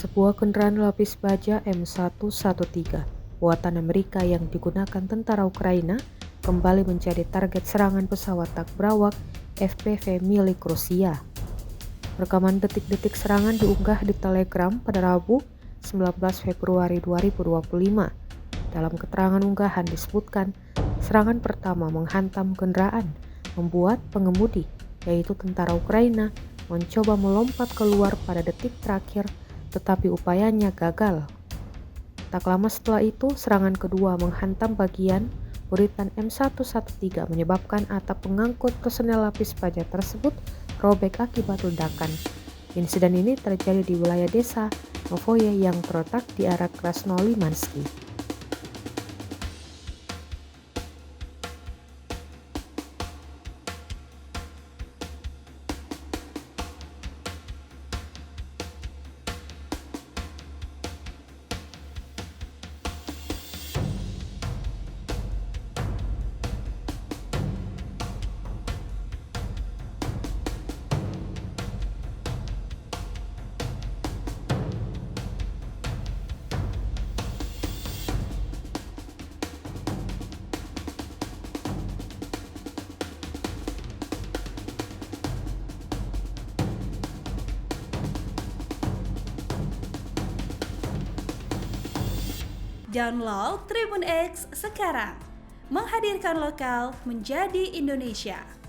Sebuah kendaraan lapis baja M113 buatan Amerika yang digunakan tentara Ukraina kembali menjadi target serangan pesawat tak berawak FPV milik Rusia. Rekaman detik-detik serangan diunggah di Telegram pada Rabu 19 Februari 2025. Dalam keterangan unggahan disebutkan, serangan pertama menghantam kendaraan, membuat pengemudi, yaitu tentara Ukraina, mencoba melompat keluar pada detik terakhir, tetapi upayanya gagal. Tak lama setelah itu, serangan kedua menghantam bagian buritan M113 menyebabkan atap pengangkut personel lapis baja tersebut robek akibat ledakan. Insiden ini terjadi di wilayah desa Novoye yang terletak di arah Krasnolimansky. Download Tribun X sekarang, menghadirkan lokal menjadi Indonesia.